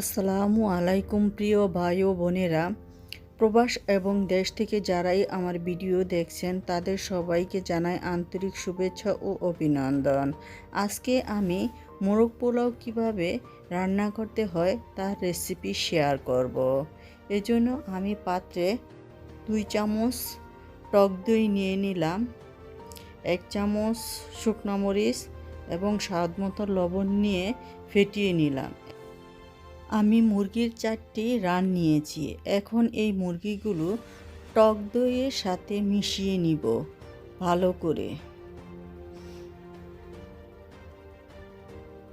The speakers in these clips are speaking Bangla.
আসসালামু আলাইকুম প্রিয় ভাই ও বোনেরা, প্রবাস এবং দেশ থেকে যারাই আমার ভিডিও দেখছেন তাদের সবাইকে জানাই আন্তরিক শুভেচ্ছা ও অভিনন্দন। আজকে আমি মোরগ পোলাও কিভাবে রান্না করতে হয় তার রেসিপি শেয়ার করব। এজন্য আমি পাত্রে 2 চামচ টক দই নিয়ে নিলাম, 1 চামচ শুকনো মরিচ এবং স্বাদ মতো লবণ নিয়ে ফেটিয়ে নিলাম। আমি মুরগির 4টি রান নিয়েছি। এখন এই মুরগিগুলো টক দইয়ের সাথে মিশিয়ে নিব ভালো করে।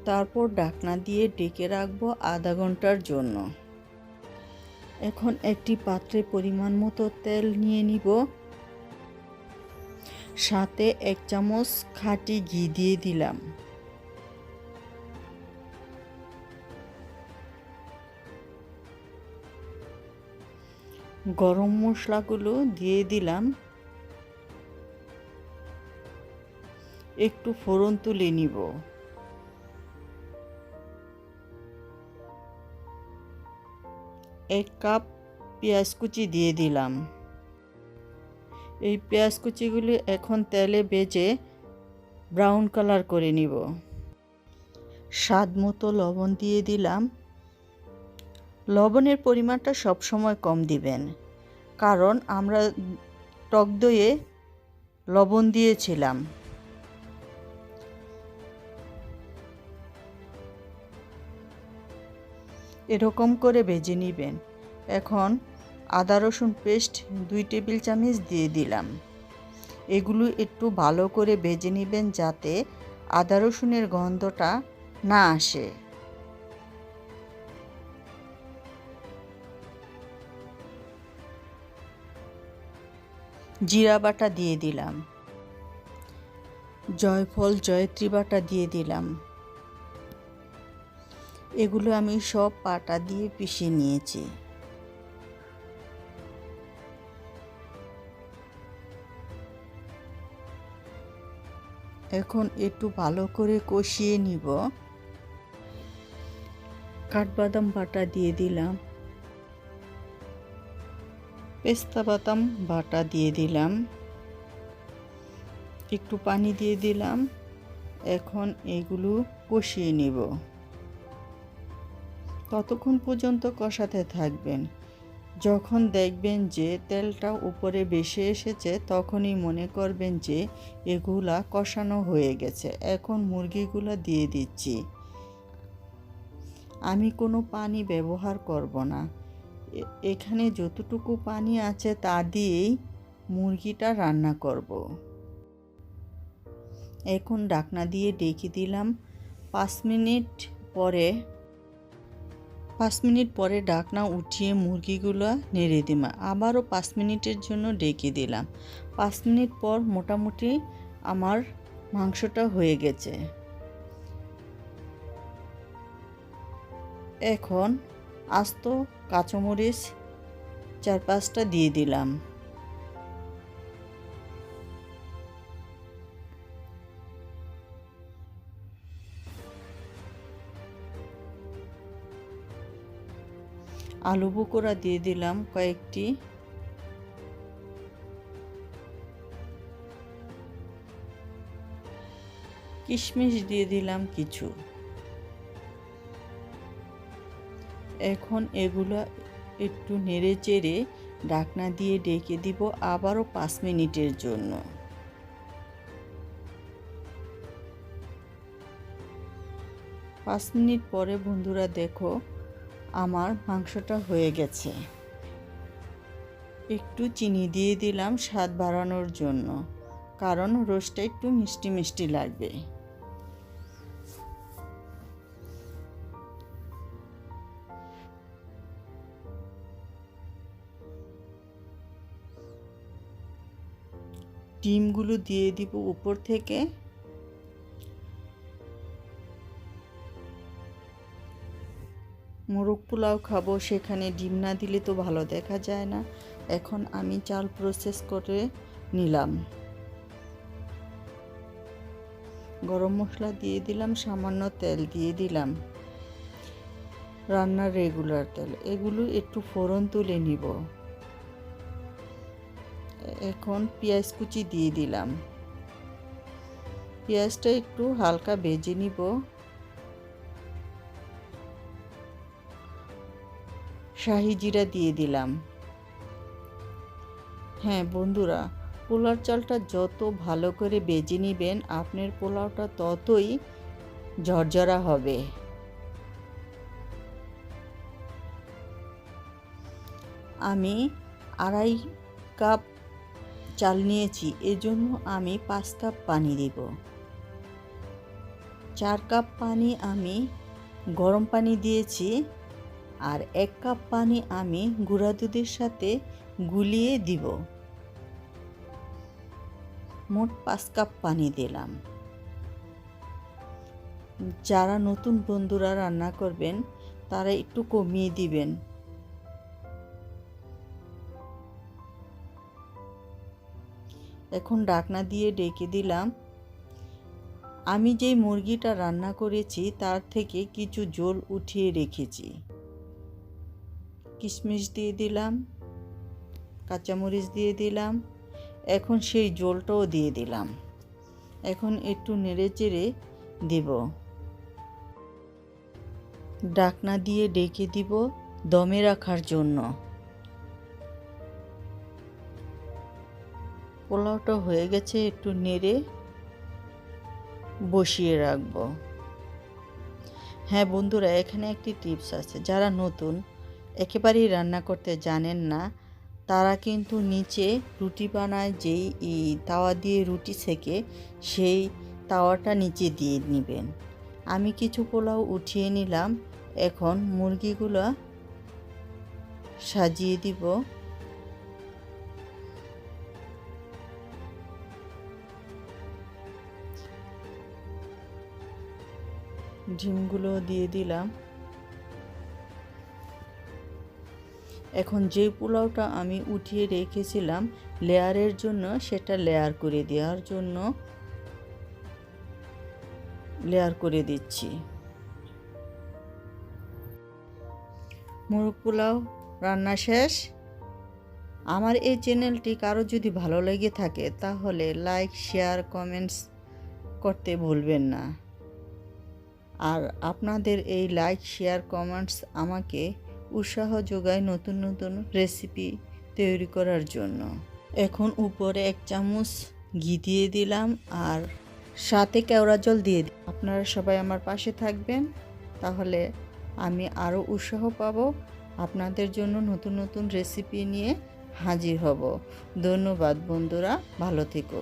তারপর ঢাকনা দিয়ে ঢেকে রাখবো আধা ঘন্টার জন্য। এখন একটি পাত্রে পরিমাণ মতো তেল নিয়ে নিব, সাথে 1 চামচ খাঁটি ঘি দিয়ে দিলাম। গরম মশলাগুলো দিয়ে দিলাম, একটু ফোড়ন তুলে নিব। এক কাপ পেঁয়াজ কুচি দিয়ে দিলাম। এই পেঁয়াজ কুচিগুলি এখন তেলে ভেজে ব্রাউন কালার করে নিব। স্বাদ মতো লবণ দিয়ে দিলাম। লবণের পরিমাণটা সবসময় কম দিবেন, কারণ আমরা টক দইয়ে লবণ দিয়েছিলাম। এরকম করে ভেজে নেবেন। এখন আদা রসুন পেস্ট 2 টেবিল চামচ দিয়ে দিলাম। এগুলো একটু ভালো করে ভেজে নেবেন যাতে আদা রসুনের গন্ধটা না আসে। জিরা বাটা দিয়ে দিলাম, জয়ফল জয়ত্রী বাটা দিয়ে দিলাম। এগুলো আমি সব পাটা দিয়ে পিষে নিয়েছি। এখন একটু ভালো করে কষিয়ে নিব। কাঠবাদাম বাটা দিয়ে দিলাম, পেস্তা বাদাম বাটা দিয়ে দিলাম, একটু পানি দিয়ে দিলাম। এখন এগুলো কষিয়ে নিব। ততক্ষণ পর্যন্ত কষাতে থাকবেন। যখন দেখবেন যে তেলটা উপরে ভেসে এসেছে তখনই মনে করবেন যে এগুলা কষানো হয়ে গেছে। এখন মুরগিগুলা দিয়ে দিচ্ছি। আমি কোনো পানি ব্যবহার করব না। এখানে যতটুকু পানি আছে তা দিয়েই মুরগিটা রান্না করব। এখন ঢাকনা দিয়ে ঢেকে দিলাম। 5 মিনিট পরে ঢাকনা উঠিয়ে মুরগিগুলো নেড়ে দিলাম। আবারও 5 মিনিটের জন্য ঢেকে দিলাম। 5 মিনিট পর মোটামুটি আমার মাংসটা হয়ে গেছে। এখন আস্ত কাঁচামরিচ 4-5টা দিয়ে দিলাম। আলু বোখরা দিয়ে দিলাম কয়েকটি। কিশমিশ দিয়ে দিলাম কিছু। এখন এগুলো একটু নেড়ে চেড়ে ঢাকনা দিয়ে ঢেকে দিব আবারও 5 মিনিটের জন্য। 5 মিনিট পরে বন্ধুরা দেখো আমার মাংসটা হয়ে গেছে। একটু চিনি দিয়ে দিলাম স্বাদ বাড়ানোর জন্য, কারণ রোস্টটা একটু মিষ্টি মিষ্টি লাগবে। ডিমগুলো দিয়ে দিব উপর থেকে। মোরগ পোলাও খাবো, সেখানে ডিম না দিলে তো ভালো দেখা যায় না। এখন আমি চাল প্রসেস করে নিলাম। গরম মশলা দিয়ে দিলাম, সামান্য তেল দিয়ে দিলাম। রান্নার রেগুলার তেল, এগুলো একটু ফোড়ন তুলে নিব। এখন পেঁয়াজ কুচি দিয়ে দিলাম। পেঁয়াজটা একটু হালকা ভেজে নিব। শাহি জিরা দিয়ে দিলাম। হ্যাঁ বন্ধুরা, পোলার চালটা যত ভালো করে ভেজে নেবেন আপনার পোলাওটা ততই ঝরঝরা হবে। আমি 2.5 কাপ চাল নিয়েছি, এজন্য আমি 5 কাপ পানি দেব। 4 কাপ পানি আমি গরম পানি দিয়েছি, আর 1 কাপ পানি আমি গুঁড়া দুধের সাথে গুলিয়ে দিব। মোট 5 কাপ পানি দিলাম। যারা নতুন বন্ধুরা রান্না করবেন তারা একটু কমিয়ে দিবেন। এখন ঢাকনা দিয়ে ঢেকে দিলাম। আমি যেই মুরগিটা রান্না করেছি তার থেকে কিছু ঝোল উঠিয়ে রেখেছি। কিশমিশ দিয়ে দিলাম, কাঁচামরিচ দিয়ে দিলাম। এখন সেই ঝোলটাও দিয়ে দিলাম। এখন একটু নেড়ে চেড়ে দেব। ঢাকনা দিয়ে ঢেকে দিব দমে রাখার জন্য। পোলাওটা হয়ে গেছে, একটু নেড়ে বসিয়ে রাখবো। হ্যাঁ বন্ধুরা, এখানে একটি টিপস আছে। যারা নতুন একেবারেই রান্না করতে জানেন না তারা কিন্তু নিচে রুটি বানায় যেই তাওয়া দিয়ে রুটি সেকে, সেই তাওয়াটা নিচে দিয়ে নেবেন। আমি কিছু পোলাও উঠিয়ে নিলাম। এখন মুরগিগুলো সাজিয়ে দিব। ডিমগুলো দিয়ে দিলাম। এখন যে পোলাওটা আমি উঠিয়ে রেখেছিলাম লেয়ারের জন্য, সেটা লেয়ার করে দেওয়ার জন্য লেয়ার করে দিচ্ছি। মুরগ পোলাও রান্না শেষ। আমার এই চ্যানেলটি কারো যদি ভালো লেগে থাকে তাহলে লাইক, শেয়ার, কমেন্টস করতে ভুলবেন না। আর আপনাদের এই লাইক, শেয়ার, কমেন্টস আমাকে উৎসাহ যোগায় নতুন নতুন রেসিপি তৈরি করার জন্য। এখন উপরে 1 চামচ ঘি দিয়ে দিলাম, আর সাথে কেওড়া জল দিয়ে দিই। আপনারা সবাই আমার পাশে থাকবেন, তাহলে আমি আরও উৎসাহ পাব। আপনাদের জন্য নতুন নতুন রেসিপি নিয়ে হাজির হব। ধন্যবাদ বন্ধুরা, ভালো থেকো।